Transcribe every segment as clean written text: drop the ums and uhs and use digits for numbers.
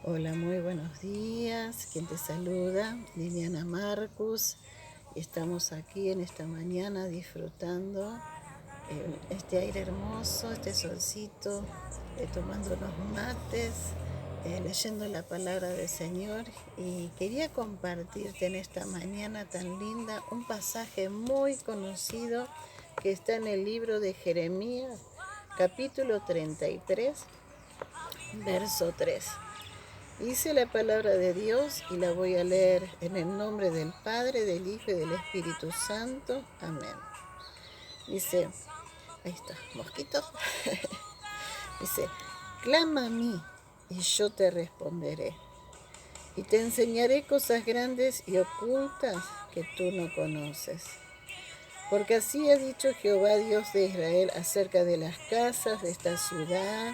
Hola, muy buenos días. Quien te saluda, Liliana Marcus. Y estamos aquí en esta mañana disfrutando este aire hermoso, este solcito, tomando unos mates, leyendo la palabra del Señor. Y quería compartirte en esta mañana tan linda un pasaje muy conocido que está en el libro de Jeremías, capítulo 33, verso 3. Dice la palabra de Dios y la voy a leer en el nombre del Padre, del Hijo y del Espíritu Santo. Amén. Dice, ahí está, mosquitos. Dice, clama a mí y yo te responderé. Y te enseñaré cosas grandes y ocultas que tú no conoces. Porque así ha dicho Jehová Dios de Israel acerca de las casas de esta ciudad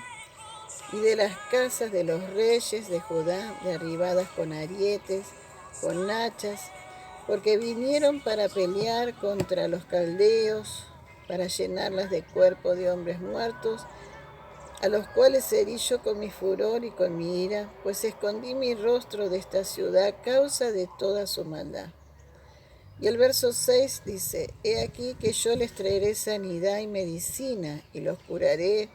y de las casas de los reyes de Judá, derribadas con arietes, con hachas, porque vinieron para pelear contra los caldeos, para llenarlas de cuerpos de hombres muertos, a los cuales herí yo con mi furor y con mi ira, pues escondí mi rostro de esta ciudad a causa de toda su maldad. Y el verso 6 dice, he aquí que yo les traeré sanidad y medicina, y los curaré,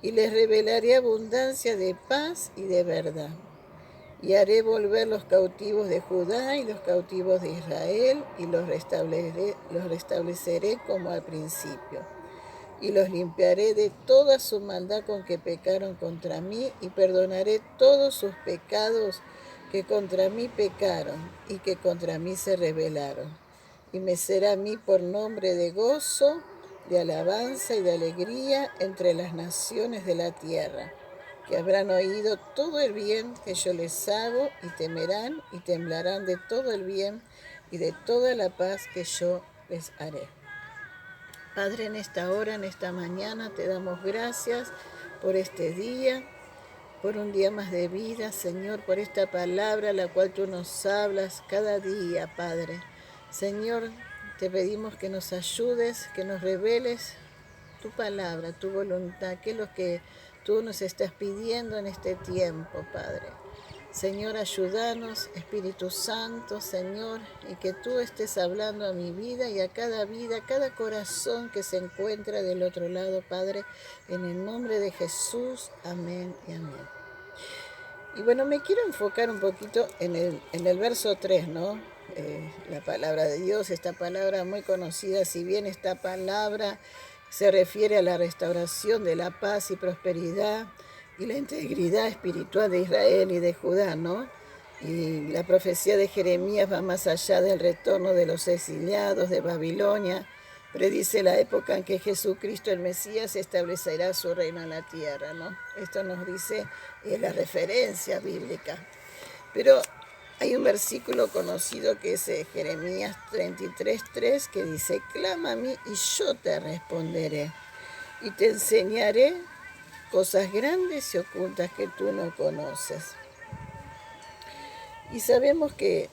y les revelaré abundancia de paz y de verdad. Y haré volver los cautivos de Judá y los cautivos de Israel, y los restableceré como al principio. Y los limpiaré de toda su maldad con que pecaron contra mí, y perdonaré todos sus pecados que contra mí pecaron y que contra mí se rebelaron. Y me será a mí por nombre de gozo, de alabanza y de alegría entre las naciones de la tierra, que habrán oído todo el bien que yo les hago, y temerán y temblarán de todo el bien y de toda la paz que yo les haré. Padre, en esta hora, en esta mañana, te damos gracias por este día, por un día más de vida, Señor, por esta palabra la cual tú nos hablas cada día, Padre. Señor, te pedimos que nos ayudes, que nos reveles tu palabra, tu voluntad, que es lo que tú nos estás pidiendo en este tiempo, Padre. Señor, ayúdanos, Espíritu Santo, Señor, y que tú estés hablando a mi vida, a cada corazón que se encuentra del otro lado, Padre, en el nombre de Jesús. Amén y amén. Y bueno, me quiero enfocar un poquito en el verso 3, ¿no? La palabra de Dios, esta palabra muy conocida, si bien esta palabra se refiere a la restauración de la paz y prosperidad y la integridad espiritual de Israel y de Judá, ¿no? Y la profecía de Jeremías va más allá del retorno de los exiliados de Babilonia. Predice la época en que Jesucristo el Mesías establecerá su reino en la tierra, ¿no? Esto nos dice la referencia bíblica. Pero hay un versículo conocido que es Jeremías 33:3 que dice, clama a mí y yo te responderé y te enseñaré cosas grandes y ocultas que tú no conoces. Y sabemos que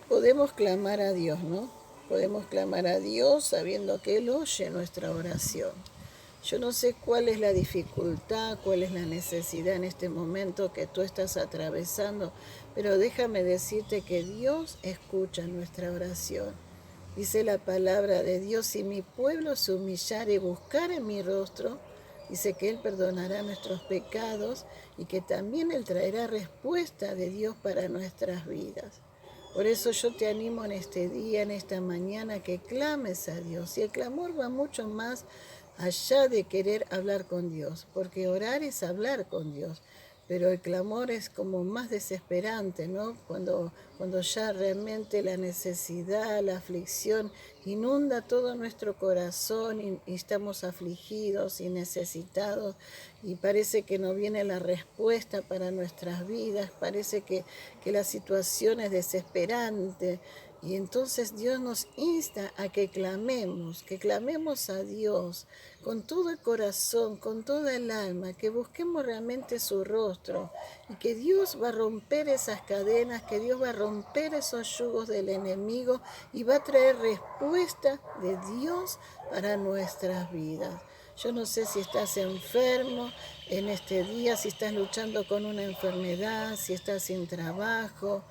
podemos clamar a Dios, ¿no? Podemos clamar a Dios sabiendo que Él oye nuestra oración. Yo no sé cuál es la dificultad, cuál es la necesidad en este momento que tú estás atravesando, pero déjame decirte que Dios escucha nuestra oración. Dice la palabra de Dios, si mi pueblo se humillare y buscare mi rostro, dice que Él perdonará nuestros pecados y que también Él traerá respuesta de Dios para nuestras vidas. Por eso yo te animo en este día, en esta mañana, que clames a Dios. Y el clamor va mucho más allá de querer hablar con Dios, porque orar es hablar con Dios, pero el clamor es como más desesperante, ¿no? Cuando ya realmente la necesidad, la aflicción inunda todo nuestro corazón y estamos afligidos y necesitados y parece que no viene la respuesta para nuestras vidas, parece que la situación es desesperante. Y entonces Dios nos insta a que clamemos a Dios con todo el corazón, con toda el alma, que busquemos realmente su rostro y que Dios va a romper esas cadenas, que Dios va a romper esos yugos del enemigo y va a traer respuesta de Dios para nuestras vidas. Yo no sé si estás enfermo en este día, si estás luchando con una enfermedad, si estás sin trabajo,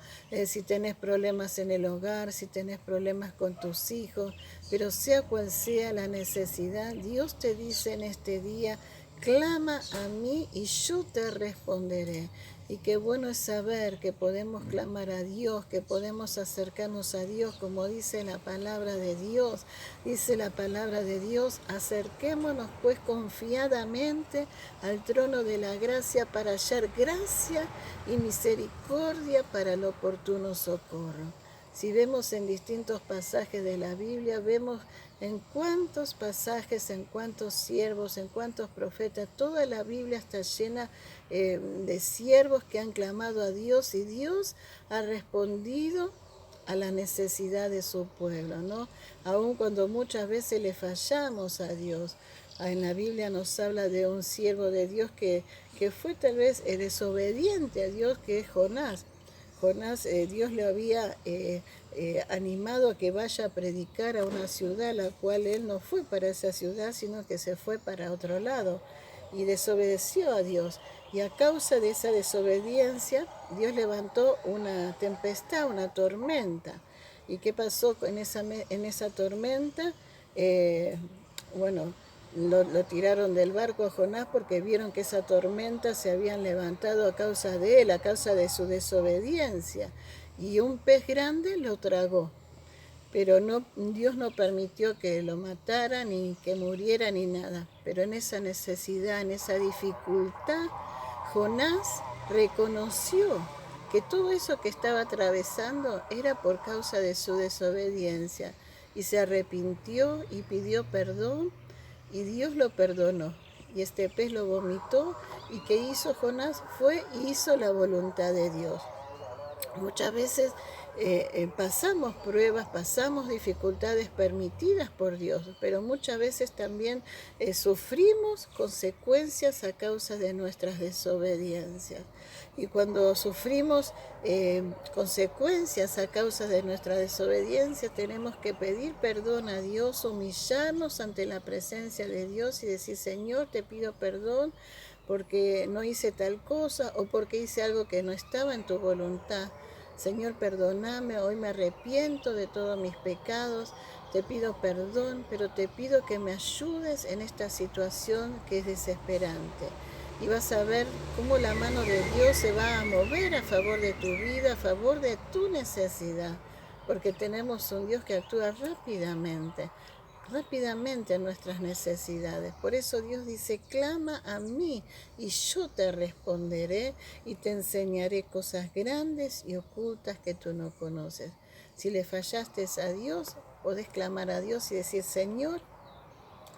si tenés problemas en el hogar, si tenés problemas con tus hijos, pero sea cual sea la necesidad, Dios te dice en este día, clama a mí y yo te responderé. Y qué bueno es saber que podemos clamar a Dios, que podemos acercarnos a Dios, como dice la palabra de Dios. Dice la palabra de Dios, acerquémonos pues confiadamente al trono de la gracia para hallar gracia y misericordia para el oportuno socorro. Si vemos en distintos pasajes de la Biblia, vemos en cuántos pasajes, en cuántos siervos, en cuántos profetas, toda la Biblia está llena de siervos que han clamado a Dios y Dios ha respondido a la necesidad de su pueblo, ¿no? Aun cuando muchas veces le fallamos a Dios. En la Biblia nos habla de un siervo de Dios que fue tal vez desobediente a Dios, que es Jonás. Jonás, Dios le había animado a que vaya a predicar a una ciudad, la cual él no fue para esa ciudad, sino que se fue para otro lado y desobedeció a Dios. Y a causa de esa desobediencia, Dios levantó una tempestad, una tormenta. ¿Y qué pasó en esa tormenta? Bueno, lo tiraron del barco a Jonás porque vieron que esa tormenta se habían levantado a causa de él, a causa de su desobediencia. Y un pez grande lo tragó. Pero no, Dios no permitió que lo matara, ni que muriera, ni nada. Pero en esa necesidad, en esa dificultad, Jonás reconoció que todo eso que estaba atravesando era por causa de su desobediencia. Y se arrepintió y pidió perdón, y Dios lo perdonó. Y este pez lo vomitó, y ¿qué hizo Jonás? Fue y hizo la voluntad de Dios. Muchas veces pasamos pruebas, pasamos dificultades permitidas por Dios, pero muchas veces también sufrimos consecuencias a causa de nuestras desobediencias. Y cuando sufrimos consecuencias a causa de nuestra desobediencia, tenemos que pedir perdón a Dios, humillarnos ante la presencia de Dios y decir, Señor, te pido perdón porque no hice tal cosa o porque hice algo que no estaba en tu voluntad. Señor, perdóname, hoy me arrepiento de todos mis pecados, te pido perdón, pero te pido que me ayudes en esta situación que es desesperante. Y vas a ver cómo la mano de Dios se va a mover a favor de tu vida, a favor de tu necesidad, porque tenemos un Dios que actúa rápidamente a nuestras necesidades. Por eso Dios dice, clama a mí y yo te responderé y te enseñaré cosas grandes y ocultas que tú no conoces. Si le fallaste a Dios, podés clamar a Dios y decir, Señor,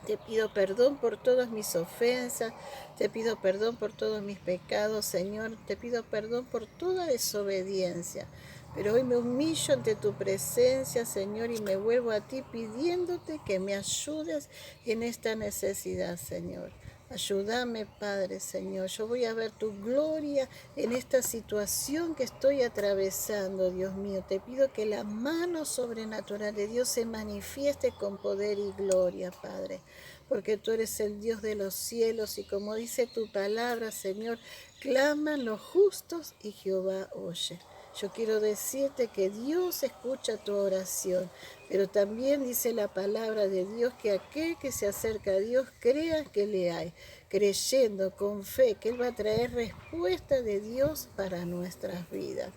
te pido perdón por todas mis ofensas, te pido perdón por todos mis pecados, Señor, te pido perdón por toda desobediencia. Pero hoy me humillo ante tu presencia, Señor, y me vuelvo a ti pidiéndote que me ayudes en esta necesidad, Señor. Ayúdame, Padre, Señor. Yo voy a ver tu gloria en esta situación que estoy atravesando, Dios mío. Te pido que la mano sobrenatural de Dios se manifieste con poder y gloria, Padre. Porque tú eres el Dios de los cielos y como dice tu palabra, Señor, claman los justos y Jehová oye. Yo quiero decirte que Dios escucha tu oración, pero también dice la palabra de Dios que aquel que se acerca a Dios crea que le hay, creyendo con fe que Él va a traer respuesta de Dios para nuestras vidas.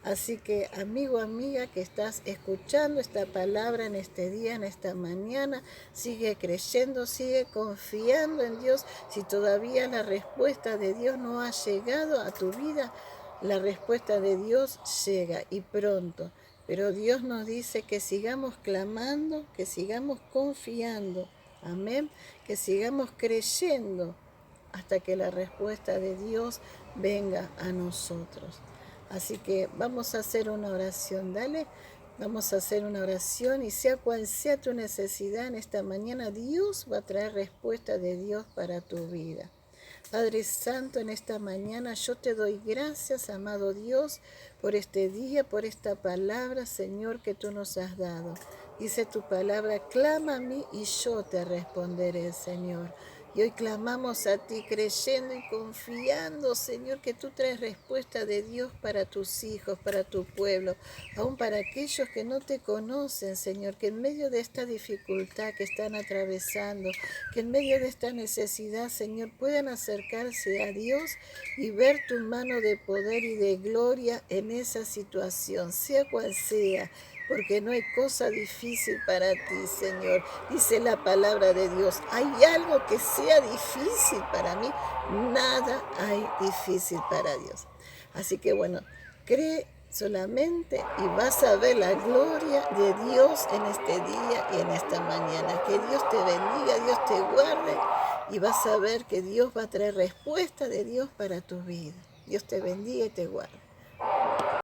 Así que, amigo, amiga, que estás escuchando esta palabra en este día, en esta mañana, sigue creyendo, sigue confiando en Dios. Si todavía la respuesta de Dios no ha llegado a tu vida, la respuesta de Dios llega y pronto. Pero Dios nos dice que sigamos clamando, que sigamos confiando. Amén. Que sigamos creyendo hasta que la respuesta de Dios venga a nosotros. Así que vamos a hacer una oración, dale. Vamos a hacer una oración y sea cual sea tu necesidad en esta mañana, Dios va a traer respuesta de Dios para tu vida. Padre Santo, en esta mañana yo te doy gracias, amado Dios, por este día, por esta palabra, Señor, que tú nos has dado. Dice tu palabra, clama a mí y yo te responderé, Señor. Y hoy clamamos a ti creyendo y confiando, Señor, que tú traes respuesta de Dios para tus hijos, para tu pueblo, aún para aquellos que no te conocen, Señor, que en medio de esta dificultad que están atravesando, que en medio de esta necesidad, Señor, puedan acercarse a Dios y ver tu mano de poder y de gloria en esa situación, sea cual sea, porque no hay cosa difícil para ti, Señor. Dice la palabra de Dios, ¿hay algo que sea difícil para mí? Nada hay difícil para Dios. Así que bueno, cree solamente y vas a ver la gloria de Dios en este día y en esta mañana. Que Dios te bendiga, Dios te guarde y vas a ver que Dios va a traer respuesta de Dios para tu vida. Dios te bendiga y te guarde.